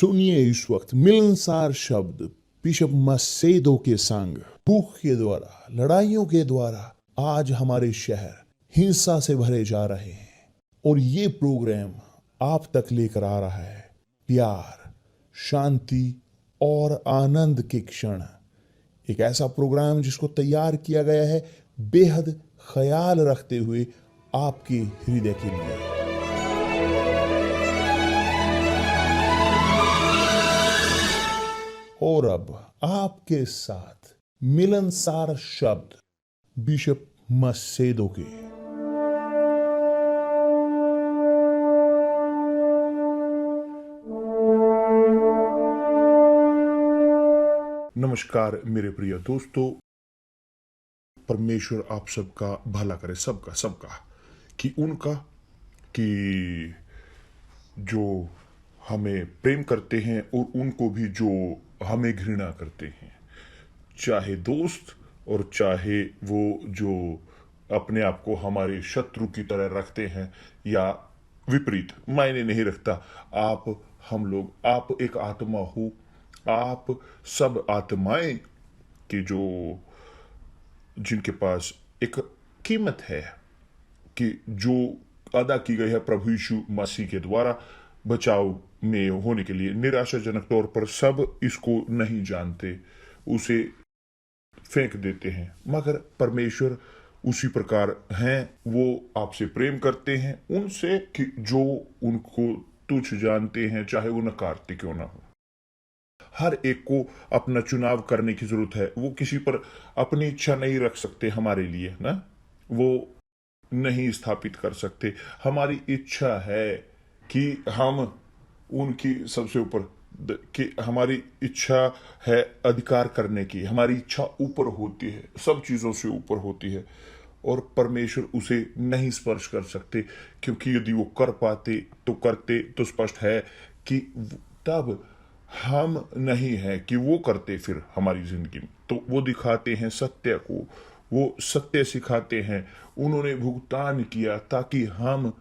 सुनिए इस वक्त मिलनसार शब्द बिशप मसेदो के संग। भूख के द्वारा, लड़ाइयों के द्वारा आज हमारे शहर हिंसा से भरे जा रहे हैं और ये प्रोग्राम आप तक लेकर आ रहा है प्यार, शांति और आनंद के क्षण। एक ऐसा प्रोग्राम जिसको तैयार किया गया है बेहद ख्याल रखते हुए आपके हृदय के लिए। और अब आपके साथ मिलनसार शब्द बिशप मसेदो के। नमस्कार मेरे प्रिय दोस्तों, परमेश्वर आप सबका भला करे, सबका कि उनका कि जो हमें प्रेम करते हैं और उनको भी जो हमें घृणा करते हैं, चाहे दोस्त और चाहे वो जो अपने आप को हमारे शत्रु की तरह रखते हैं या विपरीत, मायने नहीं रखता। आप, हम लोग, आप एक आत्मा हो, आप सब आत्माएं की जो जिनके पास एक कीमत है कि जो अदा की गई है प्रभु यीशु मसीह के द्वारा बचाव में होने के लिए। निराशाजनक तौर पर सब इसको नहीं जानते, उसे फेंक देते हैं, मगर परमेश्वर उसी प्रकार हैं। वो आपसे प्रेम करते हैं उनसे कि जो उनको तुच्छ जानते हैं, चाहे वो नकारते क्यों ना हो। हर एक को अपना चुनाव करने की जरूरत है। वो किसी पर अपनी इच्छा नहीं रख सकते हमारे लिए ना, वो नहीं स्थापित कर सकते। हमारी इच्छा है कि हम उनकी सबसे ऊपर, कि हमारी इच्छा है अधिकार करने की, हमारी इच्छा ऊपर होती है, सब चीज़ों से ऊपर होती है और परमेश्वर उसे नहीं स्पर्श कर सकते, क्योंकि यदि वो कर पाते तो करते, तो स्पष्ट है कि तब हम नहीं है कि वो करते फिर हमारी जिंदगी में। तो वो दिखाते हैं सत्य को, वो सत्य सिखाते हैं। उन्होंने भुगतान किया ताकि हम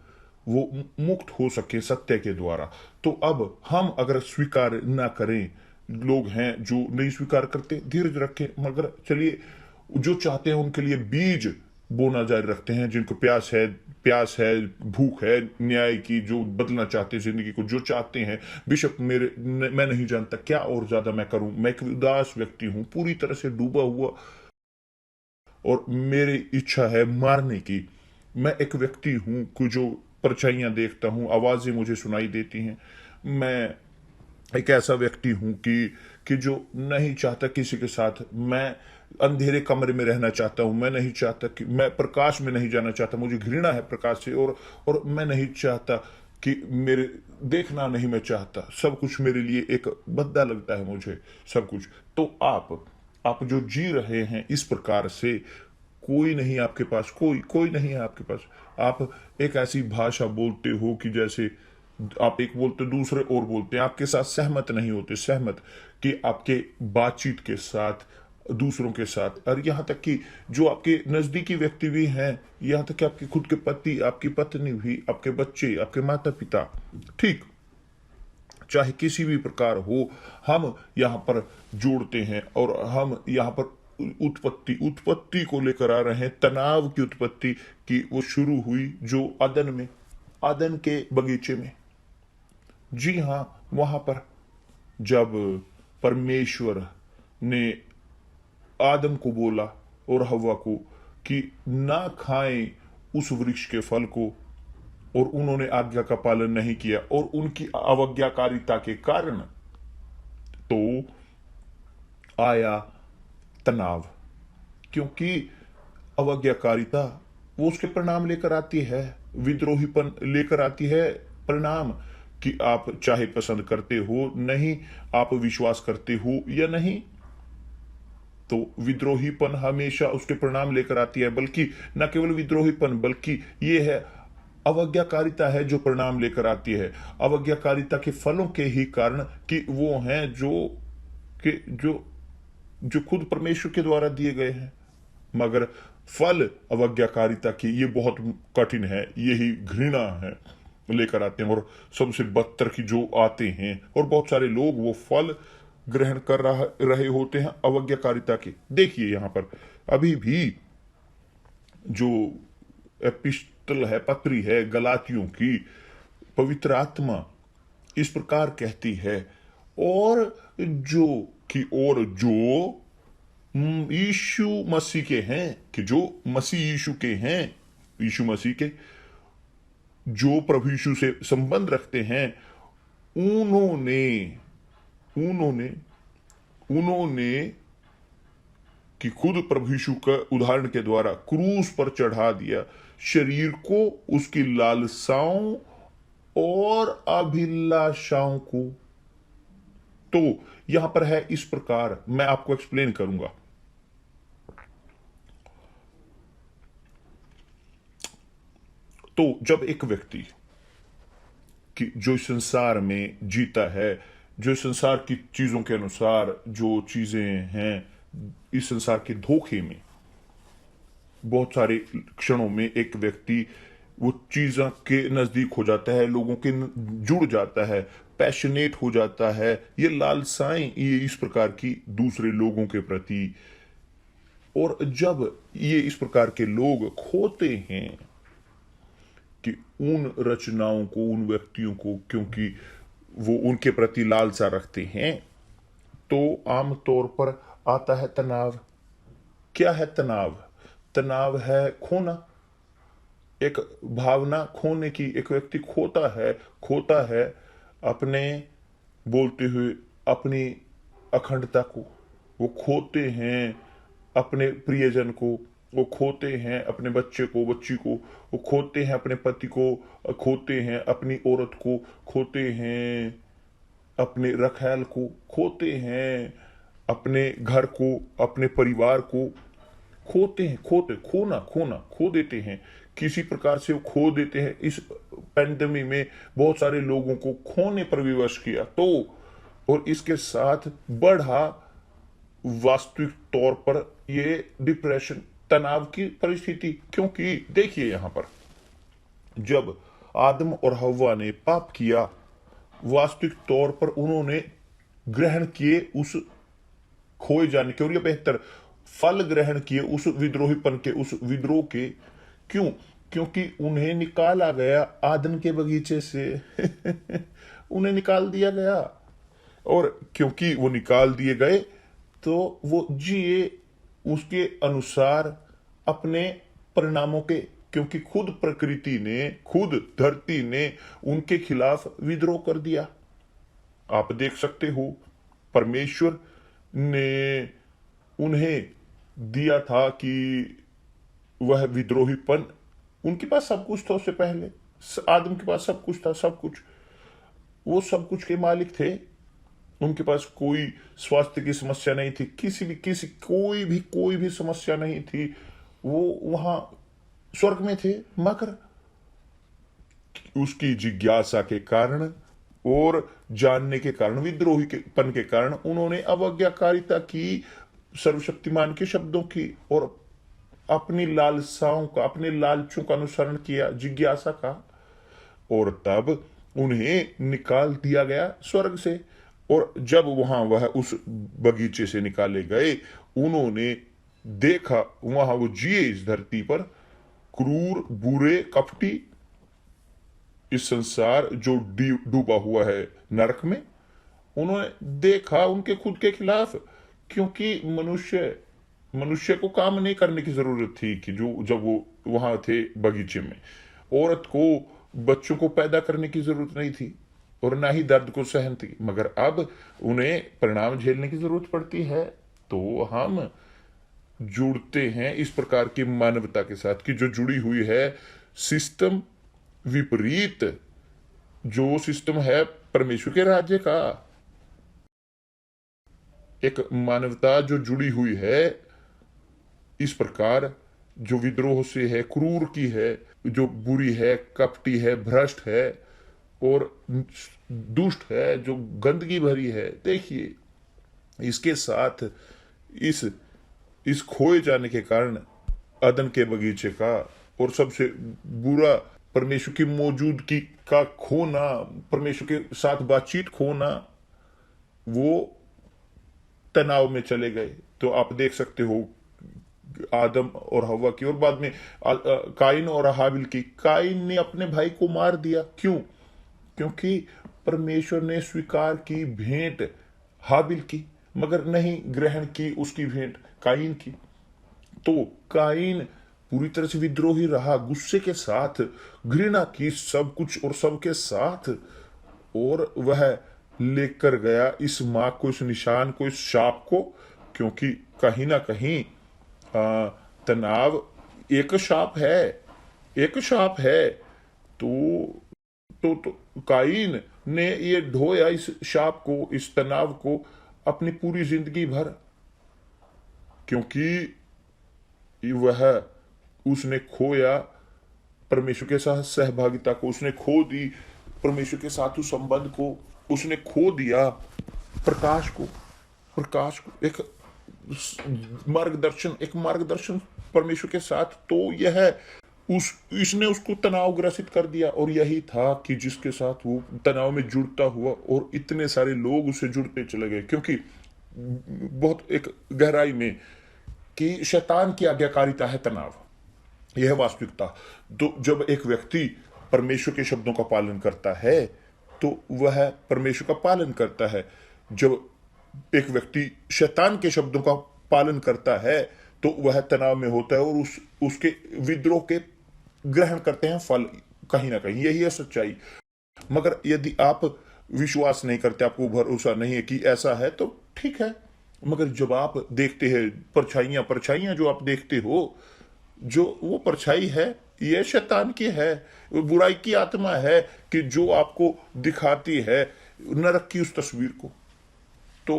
वो मुक्त हो सके सत्य के द्वारा। तो अब हम अगर स्वीकार ना करें, लोग हैं जो नहीं स्वीकार करते, धीरज रखें, मगर चलिए जो चाहते हैं उनके लिए बीज बोना जारी रखते हैं। जिनको प्यास है, भूख है न्याय की, जो बदलना चाहते हैं जिंदगी को, जो चाहते हैं बिशप मैं नहीं जानता क्या और ज्यादा मैं करूं, मैं एक उदास व्यक्ति हूं, पूरी तरह से डूबा हुआ, और मेरी इच्छा है मारने की। मैं एक व्यक्ति हूं कि जो परछाइयां देखता हूं, आवाजें मुझे सुनाई देती हैं। मैं एक ऐसा व्यक्ति हूं कि जो नहीं चाहता किसी के साथ, मैं अंधेरे कमरे में रहना चाहता हूं, मैं नहीं चाहता कि मैं प्रकाश में नहीं जाना चाहता, मुझे घृणा है प्रकाश से, और मैं नहीं चाहता कि मेरे देखना नहीं मैं चाहता, सब कुछ मेरे लिए एक भद्दा लगता है मुझे सब कुछ। तो आप जो जी रहे हैं इस प्रकार से, कोई नहीं आपके पास, कोई नहीं है आपके पास। आप एक ऐसी भाषा बोलते हो कि जैसे आप एक बोलते दूसरे और बोलते हैं, आपके साथ सहमत नहीं होते, सहमत कि आपके बातचीत के साथ दूसरों के साथ, और यहाँ तक कि जो आपके नजदीकी व्यक्ति भी हैं, यहाँ तक कि आपके खुद के पति, आपकी पत्नी भी, आपके बच्चे, आपके माता पिता, ठीक, चाहे किसी भी प्रकार हो, हम यहाँ पर जोड़ते हैं। और हम यहाँ पर उत्पत्ति को लेकर आ रहे हैं, तनाव की उत्पत्ति की वो शुरू हुई जो आदन के बगीचे में। जी हाँ, वहां पर जब परमेश्वर ने आदम को बोला और हव्वा को कि ना खाएं उस वृक्ष के फल को, और उन्होंने आज्ञा का पालन नहीं किया, और उनकी अवज्ञाकारिता के कारण तो आया तनाव, क्योंकि अवज्ञाकारिता वो उसके परिणाम लेकर आती है, विद्रोहीपन लेकर आती है परिणाम, कि आप चाहे पसंद करते हो नहीं, आप विश्वास करते हो या नहीं, तो विद्रोहीपन हमेशा उसके परिणाम लेकर आती है। बल्कि न केवल विद्रोहीपन, बल्कि ये है अवज्ञाकारिता है जो परिणाम लेकर आती है। अवज्ञाकारिता के फलों के ही कारण कि वो हैं जो खुद परमेश्वर के द्वारा दिए गए हैं, मगर फल अवज्ञाकारिता की ये बहुत कठिन है, यही घृणा है। लेकर आते हैं, और सबसे बदतर की जो आते हैं, और बहुत सारे लोग वो फल ग्रहण कर रहे होते हैं अवज्ञाकारिता के। देखिए यहाँ पर अभी भी जो एपिस्टल है, पत्री है गलातियों की, पवित्र आत्मा इस प्रकार कहती है, और जो यीशु मसीह के हैं, कि जो मसीह यीशु के हैं, यीशु मसीह के जो प्रभु यीशु से संबंध रखते हैं, उन्होंने उन्होंने उन्होंने कि खुद प्रभु यीशु का उदाहरण के द्वारा क्रूस पर चढ़ा दिया शरीर को, उसकी लालसाओं और अभिलाषाओं को। तो यहां पर है इस प्रकार, मैं आपको एक्सप्लेन करूंगा। तो जब एक व्यक्ति कि जो संसार में जीता है, जो संसार की चीजों के अनुसार जो चीजें हैं, इस संसार के धोखे में बहुत सारे क्षणों में एक व्यक्ति वो चीज़ों के नज़दीक हो जाता है, लोगों के जुड़ जाता है, पैशनेट हो जाता है, ये लालसाएं ये इस प्रकार की दूसरे लोगों के प्रति। और जब ये इस प्रकार के लोग खोते हैं कि उन रचनाओं को, उन व्यक्तियों को, क्योंकि वो उनके प्रति लालसा रखते हैं, तो आमतौर पर आता है तनाव। क्या है तनाव? तनाव है खोना, एक भावना खोने की। एक व्यक्ति खोता है अपने, बोलते हुए अपनी अखंडता को, वो खोते हैं अपने प्रियजन को, वो खोते हैं अपने बच्चे को, बच्ची को, वो खोते हैं अपने पति को, खोते हैं अपनी औरत को, खोते हैं अपने रखैल को, खोते हैं अपने घर को, अपने परिवार को, खोते हैं, खो देते हैं, किसी प्रकार से वो खो देते हैं। इस पैंडेमिक में बहुत सारे लोगों को खोने पर विवश किया, तो और इसके साथ बढ़ा वास्तविक तौर पर ये डिप्रेशन, तनाव की परिस्थिति। क्योंकि देखिए यहां पर जब आदम और हव्वा ने पाप किया, वास्तविक तौर पर उन्होंने ग्रहण किए उस खोए जाने के, और यह बेहतर फल ग्रहण किए उस विद्रोहीपन के, उस विद्रोह के। क्यों? क्योंकि उन्हें निकाला गया आदन के बगीचे से उन्हें निकाल दिया गया, और क्योंकि वो निकाल दिए गए तो वो जिए उसके अनुसार अपने परिणामों के, क्योंकि खुद प्रकृति ने, खुद धरती ने उनके खिलाफ विद्रोह कर दिया। आप देख सकते हो परमेश्वर ने उन्हें दिया था कि वह विद्रोहीपन, उनके पास सब कुछ था उससे पहले, आदम के पास सब कुछ था, सब कुछ, वो सब कुछ के मालिक थे। उनके पास कोई स्वास्थ्य की समस्या नहीं थी, कोई भी समस्या नहीं थी, वो वहां स्वर्ग में थे। मगर उसकी जिज्ञासा के कारण और जानने के कारण, विद्रोहीपन के कारण, उन्होंने अवज्ञाकारिता की सर्वशक्तिमान के शब्दों की, और अपनी लालसाओं का, अपने लालचों का अनुसरण किया, जिज्ञासा का, और तब उन्हें निकाल दिया गया स्वर्ग से। और जब वह उस बगीचे से निकाले गए, उन्होंने देखा वहां वो जिए इस धरती पर, क्रूर, बुरे, कपटी, इस संसार जो डूबा हुआ है नरक में, उन्होंने देखा उनके खुद के खिलाफ। क्योंकि मनुष्य को काम नहीं करने की जरूरत थी, कि जब वो वहां थे बगीचे में, औरत को, बच्चों को पैदा करने की जरूरत नहीं थी, और ना ही दर्द को सहन थी। मगर अब उन्हें परिणाम झेलने की जरूरत पड़ती है। तो हम जुड़ते हैं इस प्रकार की मानवता के साथ, कि जो जुड़ी हुई है सिस्टम विपरीत, जो सिस्टम है परमेश्वर के राज्य का। एक मानवता जो जुड़ी हुई है इस प्रकार, जो विद्रोह से है, क्रूर की है, जो बुरी है, कपटी है, भ्रष्ट है और दुष्ट है, जो गंदगी भरी है। देखिए इसके साथ इस खोए जाने के कारण अदन के बगीचे का, और सबसे बुरा परमेश्वर की मौजूदगी का खोना, परमेश्वर के साथ बातचीत खोना, वो तनाव में चले गए। तो आप देख सकते हो आदम और हवा की, और बाद में काइन और हाबिल की। काइन ने अपने भाई को मार दिया, क्यों? क्योंकि परमेश्वर ने स्वीकार की भेंट हाबिल की, मगर नहीं ग्रहण की उसकी भेंट काइन की। तो काइन पूरी तरह से विद्रोही रहा, गुस्से के साथ घृणा की सब कुछ और सबके साथ, और वह लेकर गया इस मार्ग को, इस निशान को, इस शाप को। क्योंकि कहीं ना कहीं तनाव एक शाप है, एक शाप है। तो काइन ने ये ढोया इस शाप को, इस तनाव को अपनी पूरी जिंदगी भर, क्योंकि वह उसने खोया परमेश्वर के साथ सहभागिता को, उसने खो दी परमेश्वर के साथ उस संबंध को, उसने खो दिया प्रकाश को, प्रकाश को, एक मार्गदर्शन, एक मार्गदर्शन परमेश्वर के साथ। तो यह इसने उसको तनाव ग्रसित कर दिया, और यही था कि जिसके साथ वो तनाव में जुड़ता हुआ, और इतने सारे लोग उससे जुड़ते चले गए। क्योंकि बहुत एक गहराई में कि शैतान की आज्ञाकारिता है तनाव, यह वास्तविकता। तो जब एक व्यक्ति परमेश्वर के शब्दों का पालन करता है तो वह परमेश्वर का पालन करता है। जब एक व्यक्ति शैतान के शब्दों का पालन करता है तो वह तनाव में होता है, और उसके विद्रोह के ग्रहण करते हैं फल, कहीं ना कहीं यही है सच्चाई। मगर यदि आप विश्वास नहीं करते, आपको भरोसा नहीं है कि ऐसा है, तो ठीक है। मगर जब आप देखते हैं परछाइयां जो आप देखते हो, जो वो परछाई है, ये शैतान की है, बुराई की आत्मा है कि जो आपको दिखाती है नरक की उस तस्वीर को। तो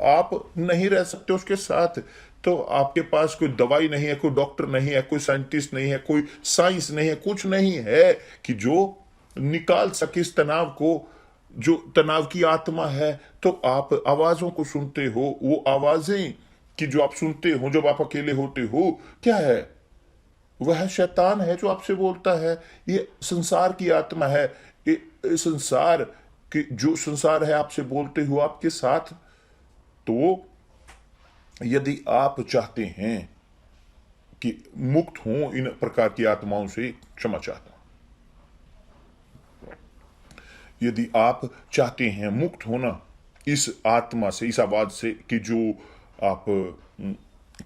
आप नहीं रह सकते उसके साथ। तो आपके पास कोई दवाई नहीं है, कोई डॉक्टर नहीं है, कोई साइंटिस्ट नहीं है, कोई साइंस नहीं है, कुछ नहीं है कि जो निकाल सके इस तनाव को, जो तनाव की आत्मा है। तो आप आवाजों को सुनते हो, वो आवाजें कि जो आप सुनते हो जब आप अकेले होते हो, क्या है? वह शैतान है जो आपसे बोलता है। ये संसार की आत्मा है, ये संसार कि जो संसार है आपसे बोलते हो आपके साथ। तो यदि आप चाहते हैं कि मुक्त हो इन प्रकार की आत्माओं से, क्षमा चाहता हूं, यदि आप चाहते हैं मुक्त होना इस आत्मा से, इस आवाज से कि जो आप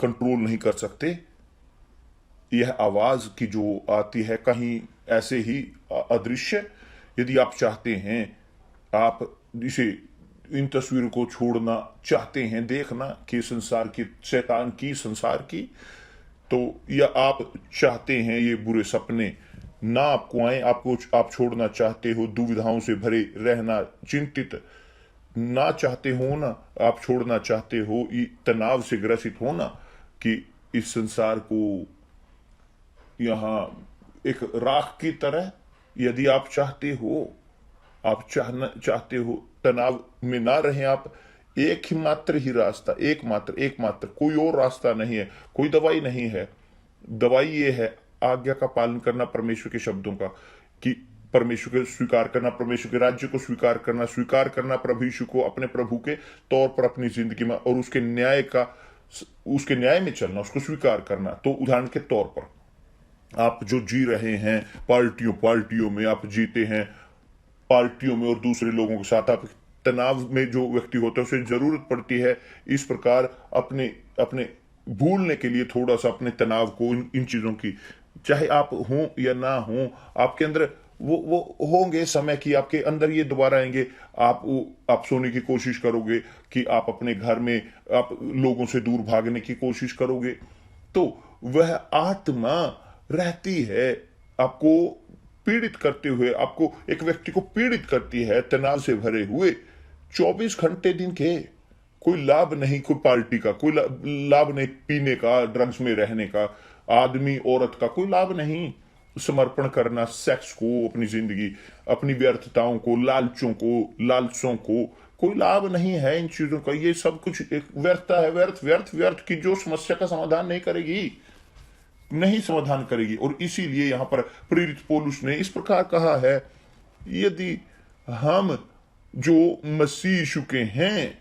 कंट्रोल नहीं कर सकते, यह आवाज की जो आती है कहीं ऐसे ही अदृश्य, यदि आप चाहते हैं, आप इसे इन तस्वीरों को छोड़ना चाहते हैं, देखना कि संसार की, शैतान की, संसार की, तो या आप चाहते हैं ये बुरे सपने ना आपको आए, आप छोड़ना चाहते हो, दुविधाओं से भरे रहना, चिंतित ना चाहते हो ना, आप छोड़ना चाहते हो, तनाव से ग्रसित होना कि इस संसार को यहां एक राख की तरह, यदि आप चाहते हो, आप चाहते हो तनाव में ना रहें आप, एक ही मात्र ही रास्ता, एक मात्र, कोई और रास्ता नहीं है, कोई दवाई नहीं है। दवाई ये है आज्ञा का पालन करना, परमेश्वर के शब्दों का, कि परमेश्वर को स्वीकार करना, परमेश्वर के राज्य को स्वीकार करना प्रभु यीशु को अपने प्रभु के तौर पर अपनी जिंदगी में, और उसके न्याय में चलना, उसको स्वीकार करना। तो उदाहरण के तौर पर आप जो जी रहे हैं, पार्टियों में आप जीते हैं, पार्टियों में और दूसरे लोगों के साथ आप तनाव में, जो व्यक्ति होता है उसे जरूरत पड़ती है इस प्रकार अपने भूलने के लिए थोड़ा सा अपने तनाव को, इन चीजों की, चाहे आप हो या ना हो, आपके अंदर वो होंगे समय की, आपके अंदर ये दोबारा आएंगे। आप सोने की कोशिश करोगे कि आप अपने घर में आप लोगों से दूर भागने की कोशिश करोगे, तो वह आत्मा रहती है आपको पीड़ित करते हुए, आपको एक व्यक्ति को पीड़ित करती है तनाव से भरे हुए 24 घंटे दिन के। कोई लाभ नहीं, कोई पार्टी का कोई लाभ नहीं, पीने का, ड्रग्स में रहने का, आदमी औरत का कोई लाभ नहीं, समर्पण करना सेक्स को, अपनी जिंदगी, अपनी व्यर्थताओं को, लालचों को कोई लाभ नहीं है इन चीजों का। ये सब कुछ एक व्यर्थता है, व्यर्थ की जो समस्या का समाधान नहीं करेगी। नहीं समाधान करेगी। और इसीलिए यहां पर प्रेरित पौलुस ने इस प्रकार कहा है, यदि हम जो मसीह यीशु के हैं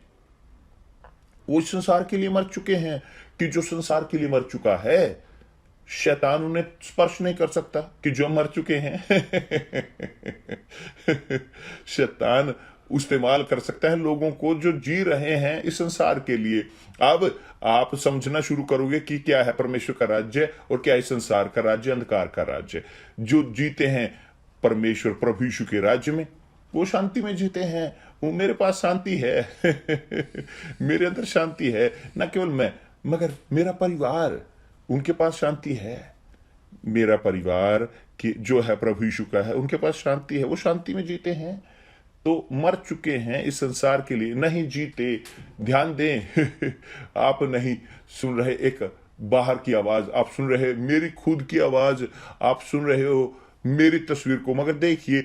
वो इस संसार के लिए मर चुके हैं, कि जो संसार के लिए मर चुका है शैतान उन्हें स्पर्श नहीं कर सकता, कि जो मर चुके हैं शैतान इस्तेमाल कर सकता है लोगों को जो जी रहे हैं इस संसार के लिए। अब आप समझना शुरू करोगे कि क्या है परमेश्वर का राज्य और क्या इस संसार का राज्य, अंधकार का राज्य। जो जीते हैं परमेश्वर प्रभु यीशु के राज्य में वो शांति में जीते हैं। वो मेरे पास शांति है मेरे अंदर शांति है, न केवल मैं मगर मेरा परिवार, उनके पास शांति है। मेरा परिवार कि जो है प्रभु यीशु का है, उनके पास शांति है, वो शांति में जीते हैं। तो मर चुके हैं इस संसार के लिए, नहीं जीते। ध्यान दें आप नहीं सुन रहे एक बाहर की आवाज, आप सुन रहे मेरी खुद की आवाज, आप सुन रहे हो मेरी तस्वीर को, मगर देखिए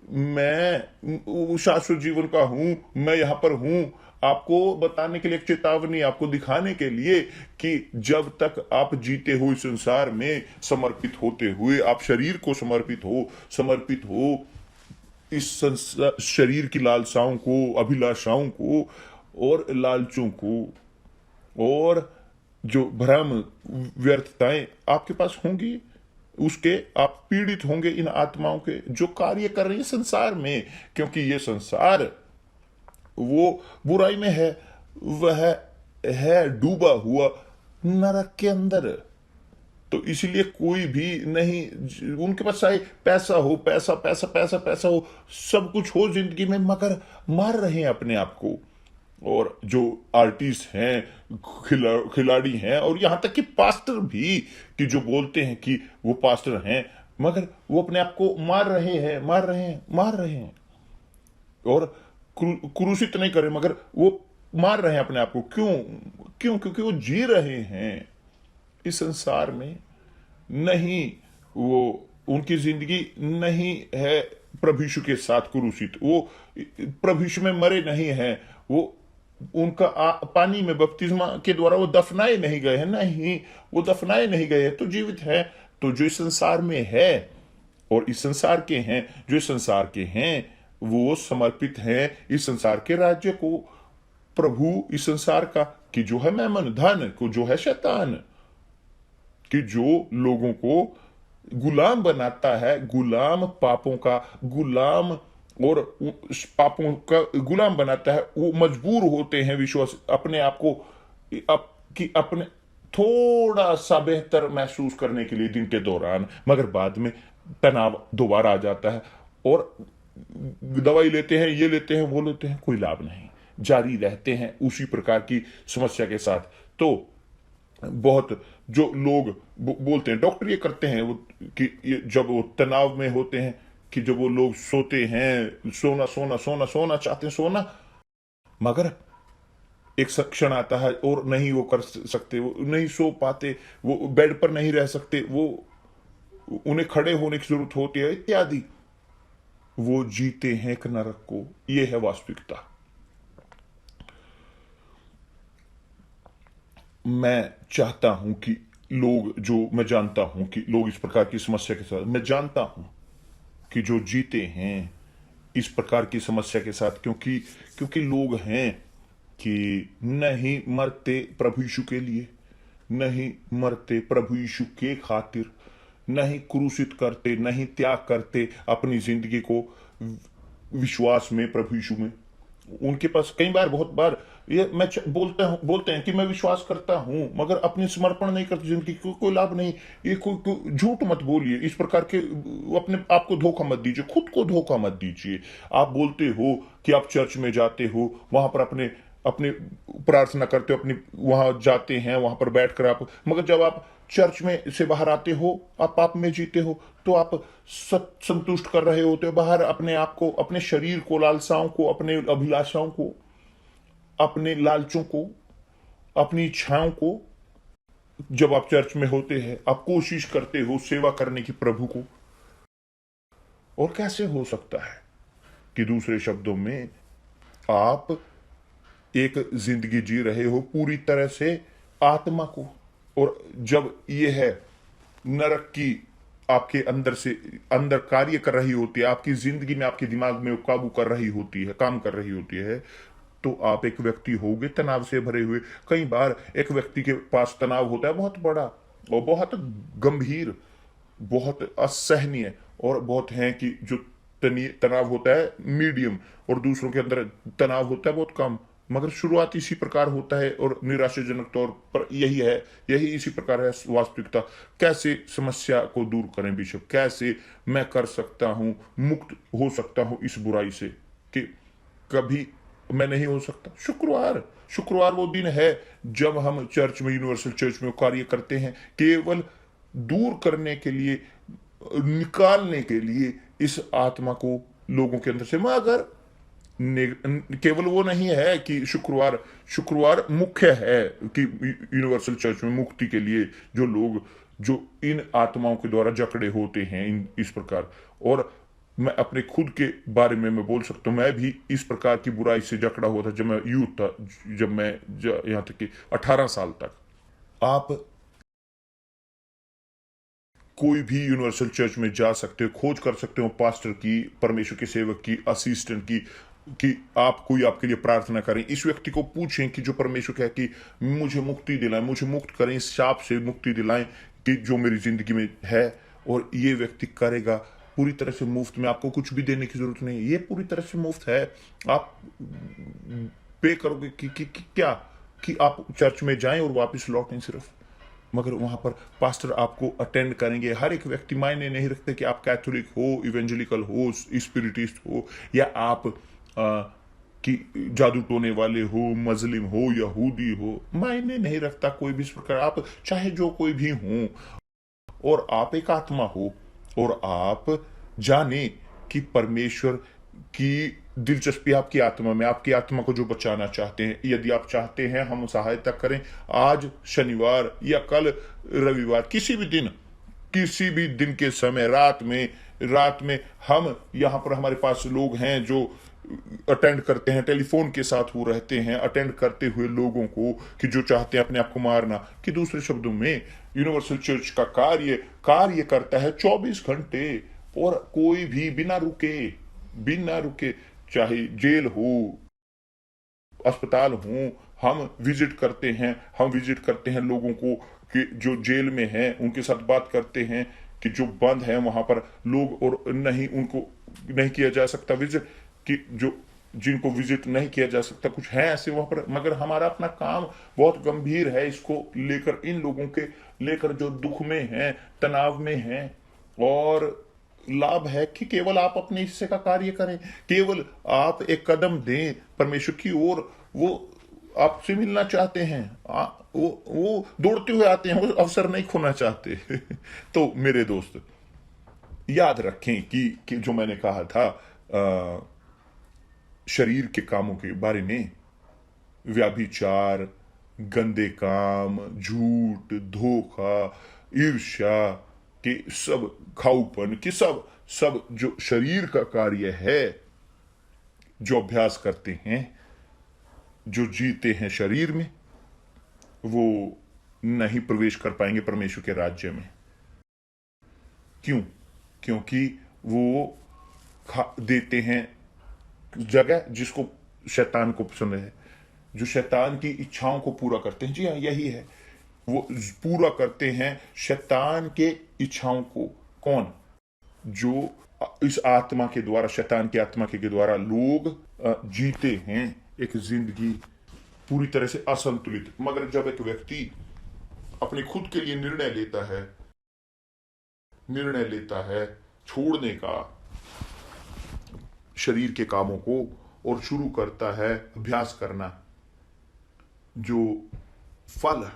मैं शाश्वत जीवन का हूं, मैं यहां पर हूं आपको बताने के लिए, एक चेतावनी आपको दिखाने के लिए कि जब तक आप जीते हो इस संसार में समर्पित होते हुए, आप शरीर को समर्पित हो इस शरीर की लालसाओं को, अभिलाषाओं को और लालचों को और जो भ्रम व्यर्थताएं आपके पास होंगी, उसके आप पीड़ित होंगे इन आत्माओं के जो कार्य कर रही है संसार में। क्योंकि ये संसार वो बुराई में है, वह है डूबा हुआ नरक के अंदर। तो इसलिए कोई भी नहीं, उनके पास चाहे पैसा हो, पैसा हो, सब कुछ हो जिंदगी में, मगर मार रहे हैं अपने आप को। और जो आर्टिस्ट हैं, खिलाड़ी हैं, और यहां तक कि पास्टर भी, कि जो बोलते हैं कि वो पास्टर हैं, मगर वो अपने आप को मार रहे हैं और क्रूसित नहीं करे, मगर वो मार रहे हैं अपने आप को। क्यों? क्योंकि वो जी रहे हैं इस संसार में, नहीं वो उनकी जिंदगी नहीं है प्रभु यीशु के साथ क्रूसित, वो प्रभु यीशु में मरे नहीं हैं, वो उनका पानी में बपतिस्मा के द्वारा वो दफनाए नहीं गए हैं, नहीं वो दफनाए नहीं गए हैं, तो जीवित है। तो जो इस संसार में है और इस संसार के हैं, जो इस संसार के हैं वो समर्पित हैं इस संसार के राज्य को, प्रभु इस संसार का, कि जो है मैमन धन को, जो है शैतान, कि जो लोगों को गुलाम बनाता है, गुलाम पापों का, गुलाम और पापों का गुलाम बनाता है। वो मजबूर होते हैं विश्वास अपने आप को कि अपने थोड़ा सा बेहतर महसूस करने के लिए दिन के दौरान, मगर बाद में तनाव दोबारा आ जाता है और दवाई लेते हैं, ये लेते हैं, वो लेते हैं, कोई लाभ नहीं, जारी रहते हैं उसी प्रकार की समस्या के साथ। तो बहुत जो लोग बोलते हैं, डॉक्टर ये करते हैं वो कि जब वो तनाव में होते हैं, कि जब वो लोग सोते हैं, सोना चाहते हैं, सोना, मगर एक क्षण आता है और नहीं वो कर सकते, वो नहीं सो पाते, वो बेड पर नहीं रह सकते, वो उन्हें खड़े होने की जरूरत होती है इत्यादि। वो जीते हैं एक नरक को। ये है वास्तविकता। मैं चाहता हूं कि लोग, जो मैं जानता हूं कि लोग इस प्रकार की समस्या के साथ, मैं जानता हूं कि जो जीते हैं इस प्रकार की समस्या के साथ, क्योंकि लोग हैं कि नहीं मरते प्रभु यीशु के लिए, नहीं मरते प्रभु यीशु के खातिर, नहीं क्रूसित करते, नहीं त्याग करते अपनी जिंदगी को विश्वास में प्रभु यीशु में। उनके पास कई बार, बहुत बार ये मैं बोलते हैं कि मैं विश्वास करता हूं, मगर अपनी समर्पण नहीं करते जिंदगी को, कोई लाभ नहीं। ये कोई झूठ मत बोलिए, इस प्रकार के अपने आप को धोखा मत दीजिए, खुद को धोखा मत दीजिए। आप बोलते हो कि आप चर्च में जाते हो, वहां पर अपने प्रार्थना करते हो, अपनी वहां जाते हैं, वहां पर बैठकर आप, मगर जब आप चर्च में से बाहर आते हो, आप पाप में जीते हो, तो आप संतुष्ट कर रहे होते हो बाहर अपने आप को, अपने शरीर को, लालसाओं को, अपने अभिलाषाओं को, अपने लालचों को, अपनी इच्छाओं को। जब आप चर्च में होते हैं, आप कोशिश करते हो सेवा करने की प्रभु को, और कैसे हो सकता है कि दूसरे शब्दों में आप एक जिंदगी जी रहे हो पूरी तरह से आत्मा को, और जब ये है नरक की आपके अंदर कार्य कर रही होती है, आपकी जिंदगी में, आपके दिमाग में वो काबू कर रही होती है, काम कर रही होती है, तो आप एक व्यक्ति होगे तनाव से भरे हुए। कई बार एक व्यक्ति के पास तनाव होता है बहुत बड़ा और बहुत गंभीर, बहुत असहनीय, और बहुत हैं कि जो तनाव होता है मीडियम, और दूसरों के अंदर तनाव होता है बहुत कम। मगर शुरुआत इसी प्रकार होता है और निराशाजनक तौर पर यही इसी प्रकार है वास्तविकता। कैसे समस्या को दूर करें बिशप, कैसे मैं कर सकता हूं, मुक्त हो सकता हूं इस बुराई से कि कभी मैं नहीं हो सकता। शुक्रवार शुक्रवार वो दिन है जब हम चर्च में, यूनिवर्सल चर्च में कार्य करते हैं, केवल दूर करने के लिए, निकालने के लिए इस आत्मा को लोगों के अंदर से। मगर केवल वो नहीं है कि शुक्रवार मुख्य है कि यूनिवर्सल चर्च में मुक्ति के लिए जो लोग जो इन आत्माओं के द्वारा जकड़े होते हैं इस प्रकार। और मैं अपने खुद के बारे में मैं बोल सकता हूँ, मैं भी इस प्रकार की बुराई से जकड़ा हुआ था जब मैं यूथ था, जब मैं यहाँ तक कि 18 साल तक। आप कोई भी यूनिवर्सल चर्च में जा सकते हो, खोज कर सकते हो पास्टर की, परमेश्वर के सेवक की, असिस्टेंट की, कि आप कोई आपके लिए प्रार्थना करें। इस व्यक्ति को पूछें कि जो परमेश्वर कहे कि मुझे मुक्ति दिलाएं, मुझे मुक्त करें, इस शाप से मुक्ति दिलाएं कि जो मेरी जिंदगी में है। और ये व्यक्ति करेगा पूरी तरह से मुफ्त में, आपको कुछ भी देने की जरूरत नहीं है, ये पूरी तरह से मुफ्त है। आप पे करोगे कि क्या, कि आप चर्च में जाएं और वापस लौटें सिर्फ। मगर वहां पर पास्टर आपको अटेंड करेंगे। हर एक व्यक्ति, मायने नहीं रखते कि आप कैथोलिक हो, इवेंजलिकल हो, स्पिरिटिस्ट हो, या आप कि जादू टोने वाले हो, मजलिम हो, यहूदी हो, मायने नहीं रखता कोई भी इस प्रकार। आप चाहे जो कोई भी हो, और आप एक आत्मा हो, और आप जाने कि परमेश्वर की दिलचस्पी आपकी आत्मा में, आपकी आत्मा को जो बचाना चाहते हैं। यदि आप चाहते हैं हम सहायता करें, आज शनिवार या कल रविवार, किसी भी दिन के समय, रात में हम यहाँ पर, हमारे पास लोग हैं जो अटेंड करते हैं, टेलीफोन के साथ वो रहते हैं अटेंड करते हुए लोगों को कि जो चाहते हैं अपने आप को मारना। कि दूसरे शब्दों में यूनिवर्सल चर्च का कार्य करता है 24 घंटे, और कोई भी बिना रुके, चाहे जेल हो, अस्पताल हो, हम विजिट करते हैं लोगों को कि जो जेल में हैं, उनके साथ बात करते हैं कि जो बंद है वहां पर लोग, और नहीं, उनको नहीं किया जा सकता विजिट, कि जो जिनको विजिट नहीं किया जा सकता, कुछ है ऐसे वहां पर। मगर हमारा अपना काम बहुत गंभीर है इसको लेकर, इन लोगों के लेकर जो दुख में हैं, तनाव में हैं। और लाभ है कि केवल आप अपने हिस्से का कार्य करें, केवल आप एक कदम दें परमेश्वर की ओर। वो आपसे मिलना चाहते हैं, वो दौड़ते हुए आते हैं, वो अवसर नहीं खोना चाहते। तो मेरे दोस्त, याद रखें कि जो मैंने कहा था शरीर के कामों के बारे में, व्याभिचार, गंदे काम, झूठ, धोखा, ईर्ष्या, कि सब खाऊपन, कि सब जो शरीर का कार्य है, जो अभ्यास करते हैं, जो जीते हैं शरीर में, वो नहीं प्रवेश कर पाएंगे परमेश्वर के राज्य में। क्यों? क्योंकि वो देते हैं जगह जिसको शैतान को पसंद है, जो शैतान की इच्छाओं को पूरा करते हैं। जी हाँ, यही है, वो पूरा करते हैं शैतान के इच्छाओं को। कौन? जो इस आत्मा के द्वारा, शैतान की आत्मा के द्वारा लोग जीते हैं एक जिंदगी पूरी तरह से असंतुलित। मगर जब एक व्यक्ति अपने खुद के लिए निर्णय लेता है छोड़ने का शरीर के कामों को, और शुरू करता है अभ्यास करना, जो फल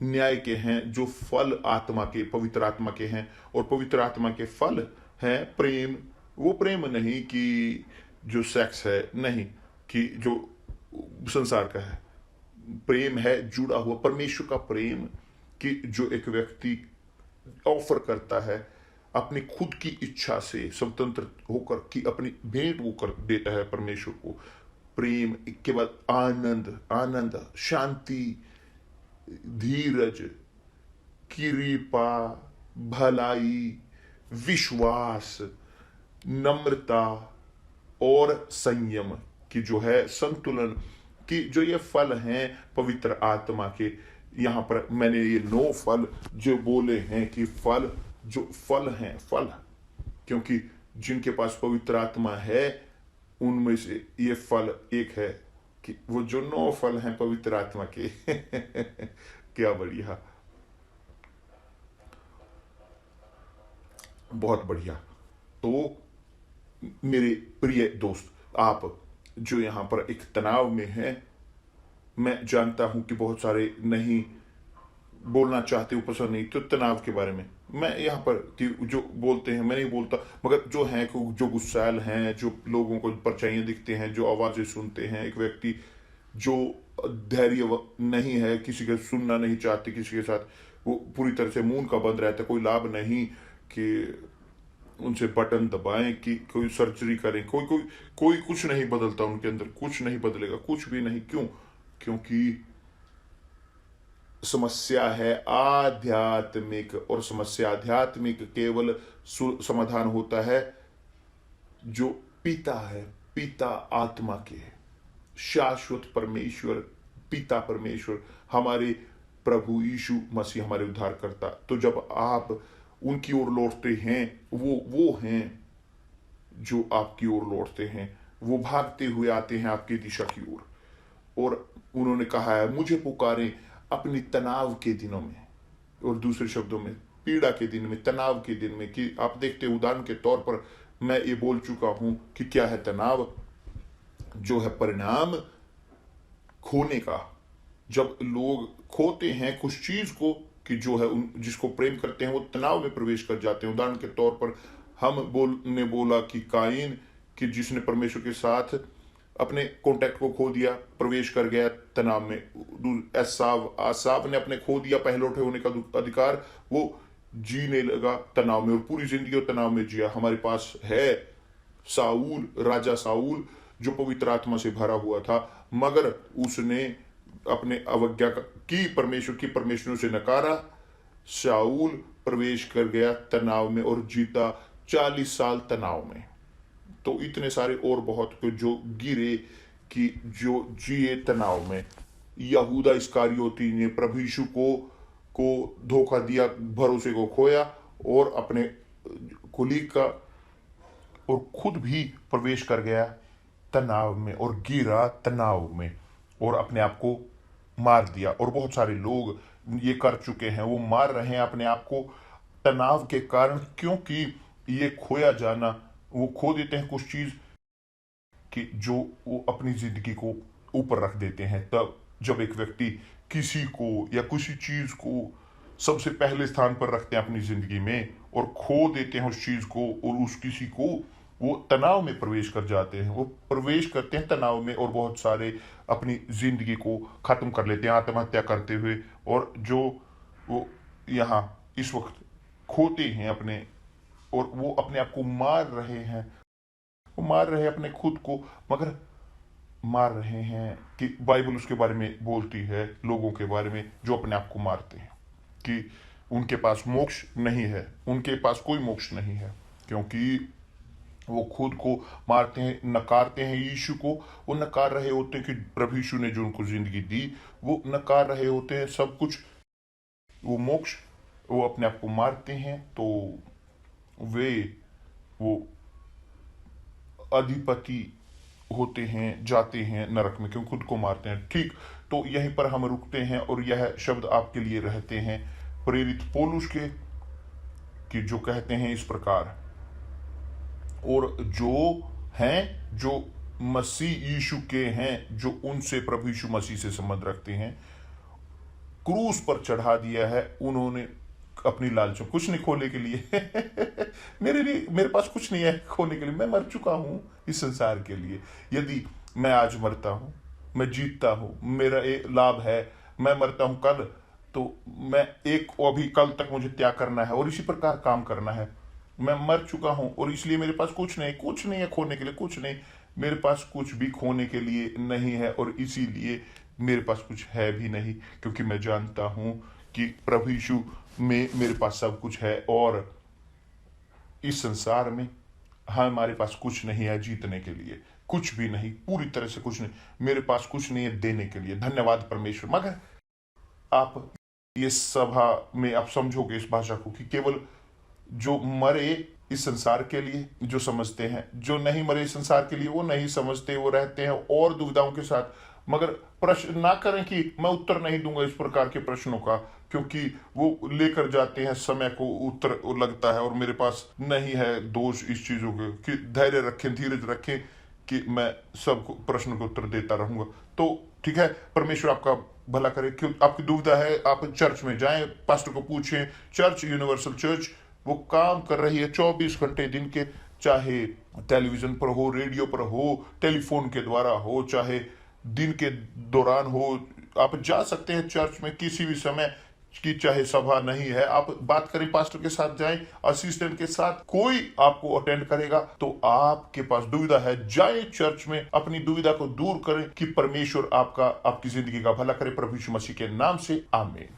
न्याय के हैं, जो फल आत्मा के, पवित्र आत्मा के हैं, और पवित्र आत्मा के फल हैं प्रेम। वो प्रेम नहीं कि जो सेक्स है, नहीं कि जो संसार का है, प्रेम है जुड़ा हुआ परमेश्वर का प्रेम, कि जो एक व्यक्ति ऑफर करता है अपनी खुद की इच्छा से स्वतंत्र होकर, कि अपनी भेंट वो कर देता है परमेश्वर को। प्रेम के बाद आनंद, शांति, धीरज, कृपा, भलाई, विश्वास, नम्रता और संयम की जो है संतुलन की जो ये फल हैं पवित्र आत्मा के। यहाँ पर मैंने ये 9 फल जो बोले हैं कि फल जो फल हैं, फल, क्योंकि जिनके पास पवित्र आत्मा है उनमें से ये फल एक है कि वो जो 9 फल हैं पवित्र आत्मा के क्या बढ़िया, बहुत बढ़िया। तो मेरे प्रिय दोस्त, आप जो यहाँ पर एक तनाव में हैं, मैं जानता हूं कि बहुत सारे नहीं बोलना चाहते हो, पसंद नहीं तो तनाव के बारे में मैं यहाँ पर कि जो बोलते हैं मैं नहीं बोलता, मगर जो हैं जो गुस्सैल हैं, जो लोगों को परछाइयाँ दिखते हैं, जो आवाज़ें सुनते हैं, एक व्यक्ति जो धैर्य नहीं है, किसी का सुनना नहीं चाहते, किसी के साथ वो पूरी तरह से मुंह का बंद रहता है, कोई लाभ नहीं कि उनसे बटन दबाएं कि कोई सर्जरी करें, कोई कोई कोई कुछ नहीं बदलता उनके अंदर, कुछ नहीं बदलेगा, कुछ भी नहीं। क्यों? क्योंकि समस्या है आध्यात्मिक, और समस्या आध्यात्मिक केवल समाधान होता है जो पिता है, पिता आत्मा के, शाश्वत परमेश्वर, पिता परमेश्वर, हमारे प्रभु यीशु मसीह, हमारे उद्धारकर्ता। तो जब आप उनकी ओर लौटते हैं, वो हैं जो आपकी ओर लौटते हैं, वो भागते हुए आते हैं आपकी दिशा की ओर। और उन्होंने कहा है, मुझे पुकारें अपनी तनाव के दिनों में, और दूसरे शब्दों में पीड़ा के दिन में, तनाव के दिन में। कि आप देखते हैं, उदाहरण के तौर पर मैं ये बोल चुका हूं कि क्या है तनाव, जो है परिणाम खोने का। जब लोग खोते हैं कुछ चीज को, कि जो है जिसको प्रेम करते हैं, वो तनाव में प्रवेश कर जाते हैं। उदाहरण के तौर पर हम ने बोला कि काइन, कि जिसने परमेश्वर के साथ अपने कॉन्टैक्ट को खो दिया, प्रवेश कर गया तनाव में। आसाव ने अपने खो दिया पहलौठे होने का अधिकार, वो जीने लगा तनाव में, और पूरी जिंदगी वो तनाव में जिया। हमारे पास है साऊल, राजा साऊल, जो पवित्र आत्मा से भरा हुआ था, मगर उसने अपने अवज्ञा की, परमेश्वर से नकारा। शाऊल प्रवेश कर गया तनाव में और जीता 40 साल तनाव में। तो इतने सारे और बहुत जो गिरे, कि जो जिए तनाव में। यहूदा इस्करियोती ने प्रभु यीशु को धोखा दिया, भरोसे को खोया, और अपने कुलीग का, और खुद भी प्रवेश कर गया तनाव में, और गिरा तनाव में, और अपने आप को मार दिया। और बहुत सारे लोग ये कर चुके हैं, वो मार रहे हैं अपने आप को तनाव के कारण, क्योंकि ये खोया जाना, वो खो देते हैं कुछ चीज कि जो वो अपनी जिंदगी को ऊपर रख देते हैं। तब जब एक व्यक्ति किसी को या किसी चीज को सबसे पहले स्थान पर रखते हैं अपनी जिंदगी में, और खो देते हैं उस चीज को और उस किसी को, वो तनाव में प्रवेश कर जाते हैं, वो प्रवेश करते हैं तनाव में, और बहुत सारे अपनी जिंदगी को खत्म कर लेते हैं आत्महत्या करते हुए। और जो वो यहाँ इस वक्त खोते हैं अपने, और वो अपने आप को मार रहे हैं, वो मार रहे हैं अपने खुद को, मगर मार रहे हैं कि बाइबल उसके बारे में बोलती है, लोगों के बारे में जो अपने आप को मारते हैं, कि उनके पास मोक्ष नहीं है, उनके पास कोई मोक्ष नहीं है, क्योंकि वो खुद को मारते हैं, नकारते हैं यीशु को। वो नकार रहे होते हैं कि प्रभु यीशु ने जो उनको जिंदगी दी, वो नकार रहे होते हैं सब कुछ, वो मोक्ष, वो अपने आप को मारते हैं। तो वो अधिपति होते हैं, जाते हैं नरक में, क्यों खुद को मारते हैं। ठीक, तो यहीं पर हम रुकते हैं, और यह शब्द आपके लिए रहते हैं प्रेरित पौलुस के, कि जो कहते हैं इस प्रकार, और जो हैं, जो मसीह यीशु के हैं, जो उनसे प्रभु यीशु मसीह से संबंध रखते हैं, क्रूस पर चढ़ा दिया है उन्होंने अपनी लालचों, कुछ नहीं खोने के लिए मेरे पास कुछ नहीं है खोने के लिए, मैं मर चुका हूं इस संसार के लिए। यदि मैं आज मरता हूं, मैं जीतता हूं, मेरा एक लाभ है, मैं मरता हूं कल, तो मैं अभी कल तक मुझे त्याग करना है, और इसी प्रकार काम करना है। मैं मर चुका हूं, और इसलिए मेरे पास कुछ नहीं है खोने के लिए, कुछ नहीं, मेरे पास कुछ भी खोने के लिए नहीं है, और इसीलिए मेरे पास कुछ है भी नहीं, क्योंकि मैं जानता हूं कि प्रभु यीशु में मेरे पास सब कुछ है, और इस संसार में हमारे पास कुछ नहीं है जीतने के लिए, कुछ भी नहीं, पूरी तरह से कुछ नहीं, मेरे पास कुछ नहीं है देने के लिए। धन्यवाद परमेश्वर। मगर आप ये सभा में आप समझोगे इस भाषा को कि केवल जो मरे इस संसार के लिए जो समझते हैं, जो नहीं मरे इस संसार के लिए वो नहीं समझते, वो रहते हैं और दुविधाओं के साथ। मगर प्रश्न ना करें कि मैं उत्तर नहीं दूंगा इस प्रकार के प्रश्नों का, क्योंकि वो लेकर जाते हैं समय को, उत्तर लगता है और मेरे पास नहीं है दोष इस चीजों के, कि धैर्य रखें, धीरज रखें कि मैं सब प्रश्न को उत्तर देता रहूंगा। तो ठीक है, परमेश्वर आपका भला करे। क्यों आपकी दुविधा है, आप चर्च में जाएं, पास्टर को पूछें। चर्च, यूनिवर्सल चर्च, वो काम कर रही है 24 घंटे दिन के, चाहे टेलीविजन पर हो, रेडियो पर हो, टेलीफोन के द्वारा हो, चाहे दिन के दौरान हो। आप जा सकते हैं चर्च में किसी भी समय की, चाहे सभा नहीं है, आप बात करें, पास्टर के साथ जाएं, असिस्टेंट के साथ, कोई आपको अटेंड करेगा। तो आपके पास दुविधा है, जाएं चर्च में, अपनी दुविधा को दूर करें कि परमेश्वर आपकी जिंदगी का भला करे। प्रभु यीशु मसीह के नाम से आमीन।